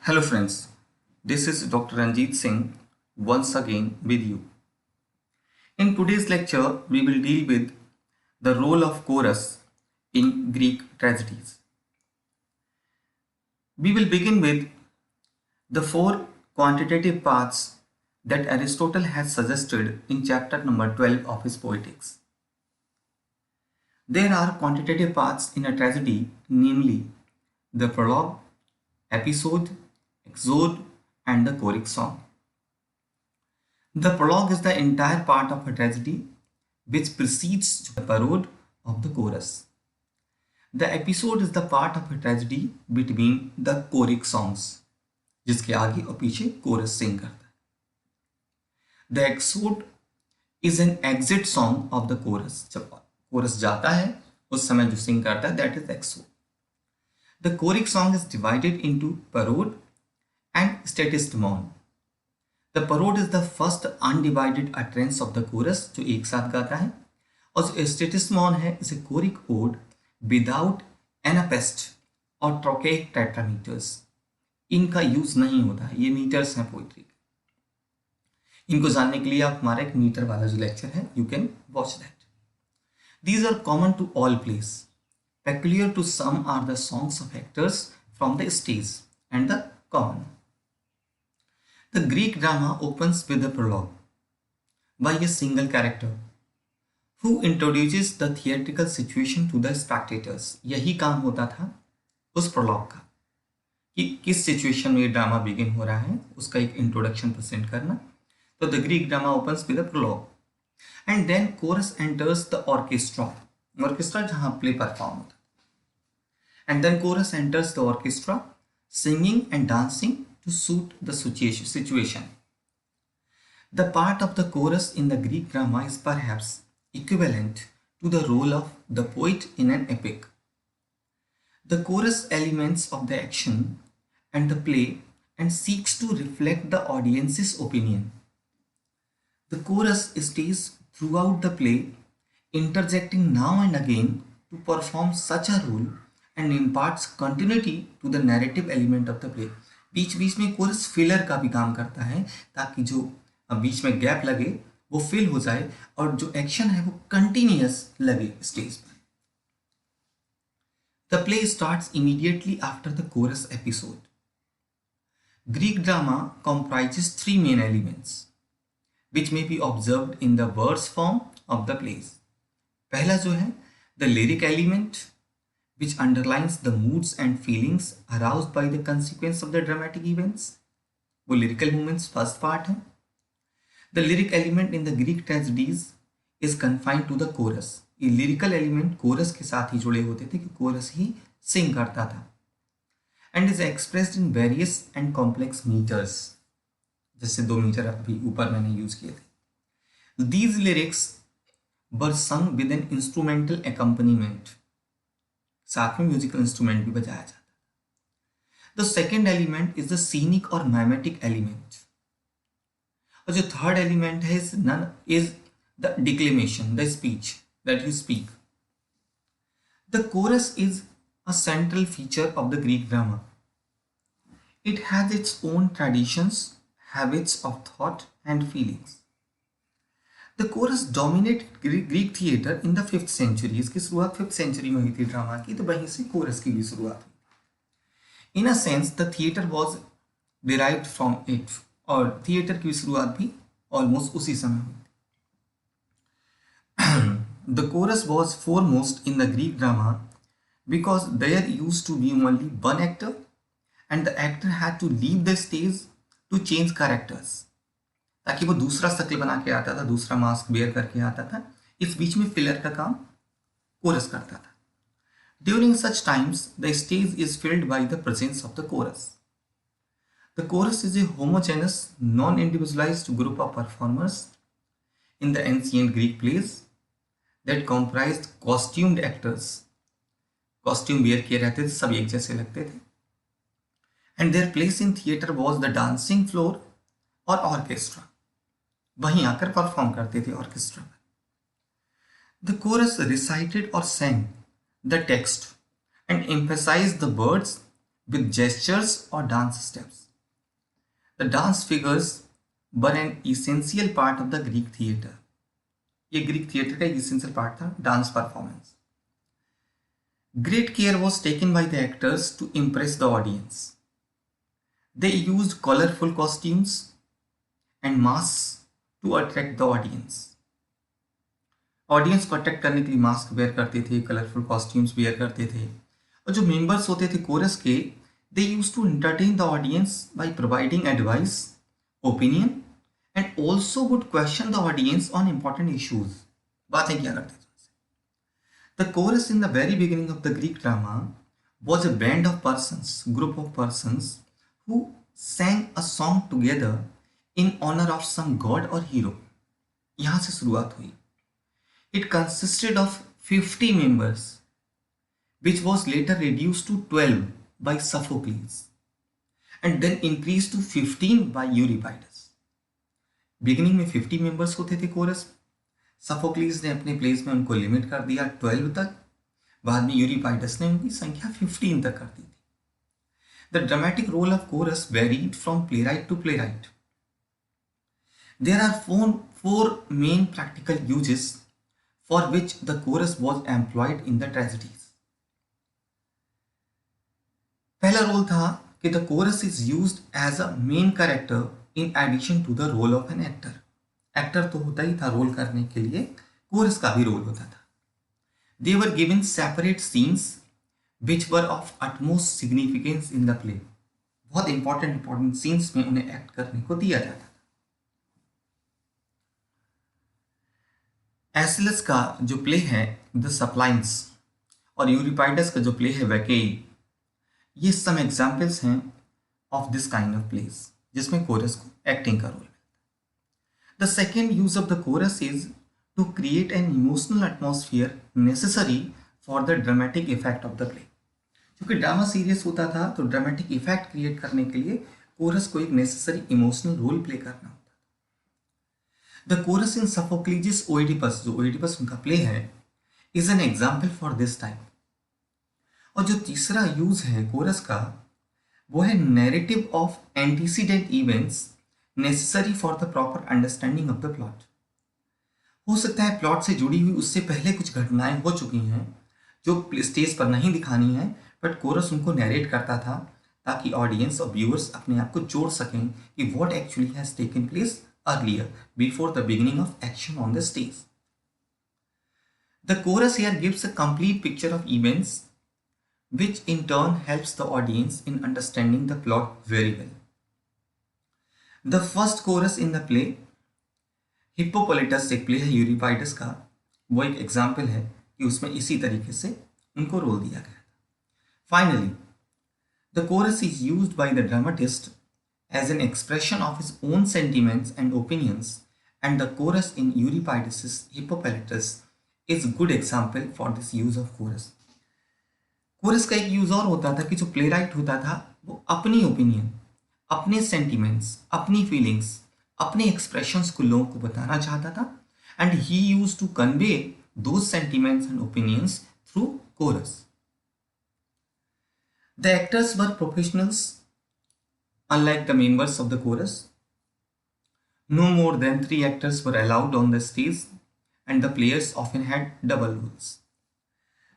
Hello friends, this is Dr. Ranjit Singh once again with you. In today's lecture, we will deal with the role of chorus in Greek tragedies. We will begin with the four quantitative paths that Aristotle has suggested in chapter number 12 of his Poetics. There are quantitative paths in a tragedy, namely the prologue, episode, exode, and the choric song. The prologue is the entire part of a tragedy which precedes the parode of the chorus. The episode is the part of a tragedy between the choric songs, जिसके आगे और पीछे chorus sing करता है. The exode is an exit song of the chorus. जब chorus जाता है उस समय जो sing करता है that is exode. The choric song is divided into parode and statistemon. The parode is the first undivided utterance of the chorus जो एक साथ गाता है, और जो statistemon है इसे choric ode without anapest और trochaic tetrameters. इनका यूज नहीं होता है, ये मीटर्स हैं पोइट्री के. इनको जानने के लिए आप हमारा एक मीटर वाला जो लेक्चर है you can watch that. These are common to all plays. Peculiar to some are the songs of actors from the stage and the common. The Greek drama opens with a prologue by a single character who introduces the theatrical situation to the spectators. यही काम होता था उस prologue का कि किस situation में drama begin हो रहा है, उसका एक इंट्रोडक्शन प्रेजेंट करना. तो the Greek drama opens with a prologue and then chorus enters the orchestra. Orchestra जहां प्ले परफॉर्म होता है. And then chorus enters the orchestra singing and dancing to suit the situation. The part of the chorus in the Greek drama is perhaps equivalent to the role of the poet in an epic. The chorus elements of the action and the play and seeks to reflect the audience's opinion. The chorus stays throughout the play, interjecting now and again to perform such a role and imparts continuity to the narrative element of the play. बीच बीच में coarse filler का भी काम करता है ताकि जो बीच में gap लगे वो फिल हो जाए और जो एक्शन है वो कंटिन्यूअस लगे स्टेज पर. The play starts immediately after the coarse episode. Greek drama comprises three main elements which may be observed in the verse form of the plays. पहला जो है the lyric element which underlines the moods and feelings aroused by the consequence of the dramatic events. वो lyrical movements first part है. The lyric element in the Greek tragedies is confined to the chorus. ये lyrical element chorus के साथ ही जुड़े होते थे कि chorus ही sing करता था and is expressed in various and complex meters. जैसे 2 मीटर अभी ऊपर मैंने यूज किए थे. These lyrics were sung with an instrumental accompaniment. साथ में म्यूजिकल इंस्ट्रूमेंट भी बजाया जाता है. The second element is the scenic और मैमेटिक एलिमेंट. और जो थर्ड एलिमेंट है is the डिक्लेमेशन, the speech that you speak. The chorus is a central feature of the Greek drama. It has its own traditions, habits of thought and feelings. The chorus dominated Greek theater in the 5th century. इसकी शुरुआत 5th century में हुई थी drama की, तो वहीं से coarse की भी शुरुआत हुई. In a sense, the theater was derived from it. और थिएटर की भी शुरुआत भी ऑलमोस्ट उसी समय हुई. The chorus was foremost in the Greek drama because there used to be only one actor and the actor had to leave the stage to change characters. ताकि वो दूसरा शक्ल बना के आता था, दूसरा मास्क बेयर करके आता था. इस बीच में फिलर का काम कोरस करता था. During such times the stage is filled by the presence of the chorus. The chorus is a homogeneous non individualised group of performers in the ancient Greek plays that comprised costumed actors. Costume wear किए रहते थे, सब एक जैसे लगते थे. And their place in theatre was the dancing floor और orchestra. वहीं आकर परफॉर्म करते थे ऑर्केस्ट्रा में. द कोरस रिसाइटेड और sang the text and emphasized the words with gestures or dance steps. The dance figures were an essential part of the Greek theater. ये Greek theatre का एक essential part था, dance performance. Great care was taken by the actors to impress the audience. They used colorful costumes and masks to attract the audience. Audience को attract करने के लिए mask where करते थे, colourful costumes where करते थे, और जो मेंबर्स होते थे कोरस के, they use to entertain the audience by providing advice, opinion and also would question the audience on important issues. बातें क्या करते थे. The chorus in the very beginning of the Greek drama was a band of persons, group of persons who sang a song together in honor of some god or hero. यहां से शुरुआत हुई. It consisted of 50 members, which was later reduced to 12 by Sophocles and then increased to 15 by Euripides. Beginning में 50 members होते थे coarse. Sophocles ने अपने place में उनको लिमिट कर दिया 12 तक. बाद में यूरिपाइडस ने उनकी संख्या 15 तक कर दी थी. The dramatic role of chorus varied from playwright to playwright. There are four main practical uses for which the chorus was employed in the tragedies. पहला रोल था कि the chorus is used as a main character in addition to the role of an actor. Actor तो होता ही था role करने के लिए, coarse का भी रोल होता था. They were given separate scenes which were of utmost significance in the play. बहुत इंपॉर्टेंट सीन्स में उन्हें एक्ट करने को दिया जाता था. एसिलस का जो प्ले है द सप्लाइंस और यूरिपाइडस का जो प्ले है वैकेई, ये सम एग्जाम्पल्स हैं of this kind of place जिसमें कोरस को एक्टिंग का रोल मिलता है. The second use of the chorus is to create an emotional atmosphere necessary for the dramatic effect of the play. क्योंकि ड्रामा सीरियस होता था तो ड्रामेटिक इफेक्ट क्रिएट करने के लिए कोरस को एक नेसेसरी इमोशनल रोल प्ले करना होता था. द कोरस इन सफोक्लीजिस ओइडिपस, जो ओइडिपस उनका प्ले है, is an example for this type. और जो तीसरा यूज है कोरस का वो है narrative of antecedent events necessary for the proper understanding of the plot. हो सकता है प्लॉट से जुड़ी हुई उससे पहले कुछ घटनाएं हो चुकी हैं जो स्टेज पर नहीं दिखानी है, बट कोरस उनको नैरेट करता था ताकि ऑडियंस और व्यूअर्स अपने आप को जोड़ सकें कि what actually has taken place earlier before the beginning of action on the stage. The coarse here gives a complete picture of events which in turn helps the audience in understanding the plot very well. The first chorus in the play, Hippolytus एक play है यूरिपाइडस का, वो एक example है कि उसमें इसी तरीके से उनको रोल दिया गया था. Finally, the chorus is used by the dramatist as an expression of his own sentiments and opinions, and the chorus in Euripides' Hippolytus is a good example for this use of chorus. Coarse का एक use और होता था कि जो play right होता था वो अपनी ओपिनियन, अपने सेंटिमेंट्स, अपनी फीलिंग्स, अपने एक्सप्रेशंस को लोगों को बताना चाहता था, and he use to convey those sentiments and opinions through chorus. The actors were professionals unlike the members of the chorus. No more than 3 actors were allowed on the stage and the players often had double roles.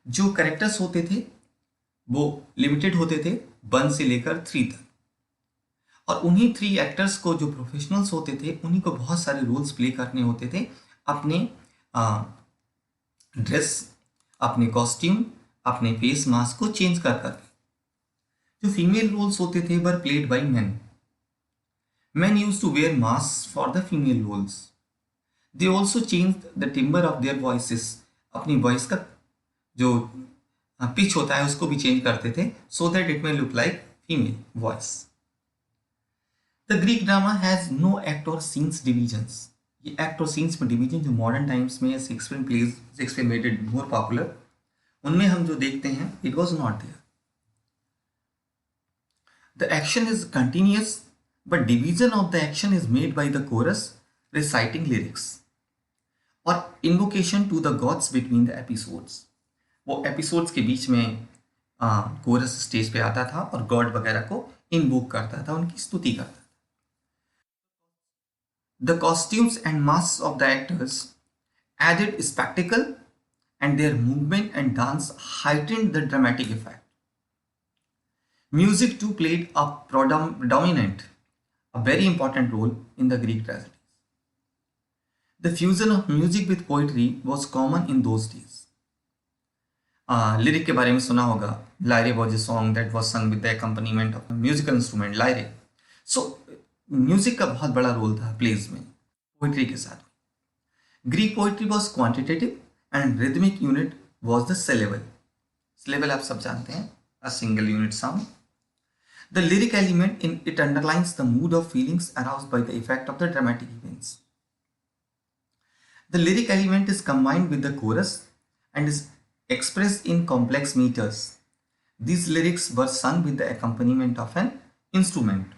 जो characters होते थे वो limited होते थे 1 से लेकर 3 तक, और उन्हीं 3 एक्टर्स को जो प्रोफेशनल्स होते थे उन्हीं को बहुत सारे रोल्स प्ले करने होते थे, अपने ड्रेस, अपने कॉस्ट्यूम, अपने फेस मास्क को चेंज कर करके. जो फीमेल रोल्स होते थे were played by men. Men use to wear mask for the female roles. They also change the timbre of their voices. अपनी वॉइस का जो पिच होता है उसको भी चेंज करते थे so that it may look like female voice. The Greek drama has no act और सीन्स डिविजन्स. ये एक्ट और सीन्स में डिवीजन जो मॉडर्न टाइम्स में Shakespeare plays, Shakespeare made it more popular, उनमें हम जो देखते हैं it was not there. The action is continuous but division of the action is made by the chorus reciting lyrics और invocation to the gods between the episodes. वो episodes के बीच में coarse stage पे आता था और गॉड वगैरह को इन्वोक करता था, उनकी स्तुति करता था. The costumes and masks of the actors added spectacle, and their movement and dance heightened the dramatic effect. Music too played a very important role in the Greek tragedies. The fusion of music with poetry was common in those days. Lyric के बारे में सुना होगा. Lyre was a song that was sung with the accompaniment of a musical instrument, lyre. So music का बहुत बड़ा role था pledge में, पोइट्री के साथ. Greek poetry was quantitative and rhythmic unit was the syllable. Syllable आप सब जानते हैं, a single unit sound. The lyric element in it underlines the mood off feelings aroused by the effect of the dramatic events. The lyric element is combined with the coarse and is expressed in complex meters. These lyrics were sung with the accompaniment of an instrument.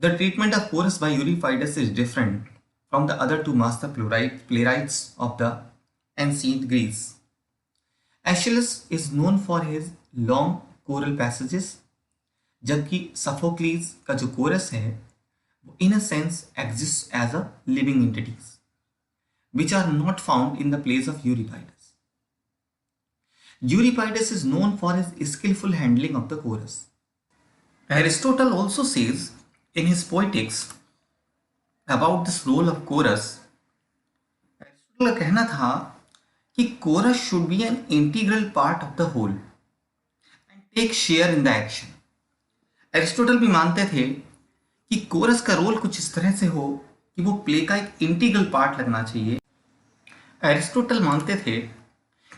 The treatment of chorus by Euripides is different from the other two master playwrights of the ancient Greece. Aeschylus is known for his long choral passages, जबकि Sophocles का जो chorus है वो in a sense exists as a living entities, which are not found in the plays of Euripides. Euripides is known for his skillful handling of the chorus. Aristotle also says in his Poetics about this role of chorus. Aristotle का कहना था कि chorus should be an integral part of the whole and take share in the action. Aristotle भी मानते थे कि chorus का role कुछ इस तरह से हो कि वो प्ले का एक इंटीग्रल पार्ट लगना चाहिए. Aristotle मानते थे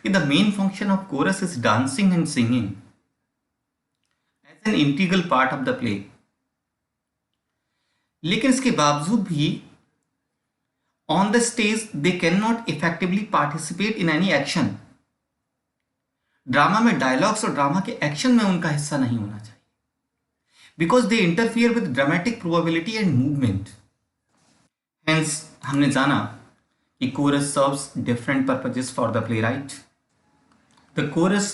the main function of chorus is dancing and singing as an integral part of the play. लेकिन इसके बावजूद भी on the stage they cannot effectively participate in any action. Drama में डायलॉग्स और ड्रामा के एक्शन में उनका हिस्सा नहीं होना चाहिए because they interfere with dramatic probability and movement. Hence हमने जाना कि chorus serves different purposes for the playwright. The chorus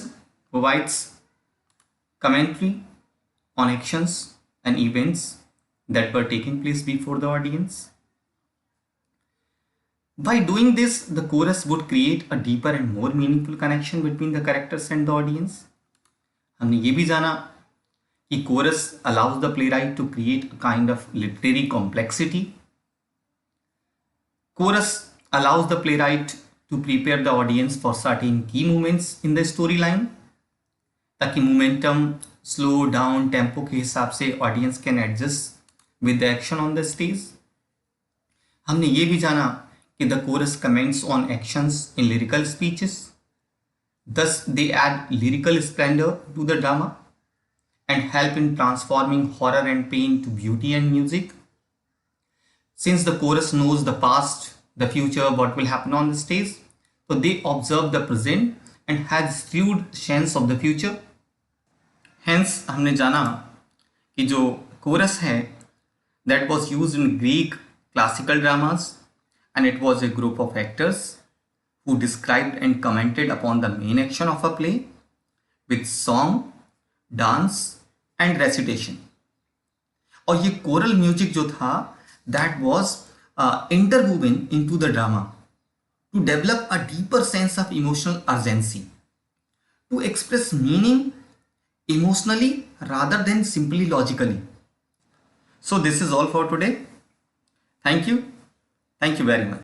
provides commentary on actions and events that were taking place before the audience. By doing this, the chorus would create a deeper and more meaningful connection between the characters and the audience. हमने ये भी जाना कि chorus allows the playwright to create a kind of literary complexity. Chorus allows the playwright to prepare the audience for certain key moments in the storyline, ताकि momentum, slow down, tempo के हिसाब से audience can adjust with the action on the stage. हमने ये भी जाना कि the chorus comments on actions in lyrical speeches, thus they add lyrical splendor to the drama and help in transforming horror and pain to beauty and music. Since the chorus knows the past, the future, what will happen on the stage, so they observe the present and has shrewd sense of the future. Hence हमने जाना कि जो chorus है that was used in Greek classical dramas, and it was a group of actors who described and commented upon the main action of a play with song, dance and recitation. और ये choral music जो था that was interwoven into the drama to develop a deeper sense of emotional urgency, to express meaning emotionally rather than simply logically. So this is all for today. Thank you very much.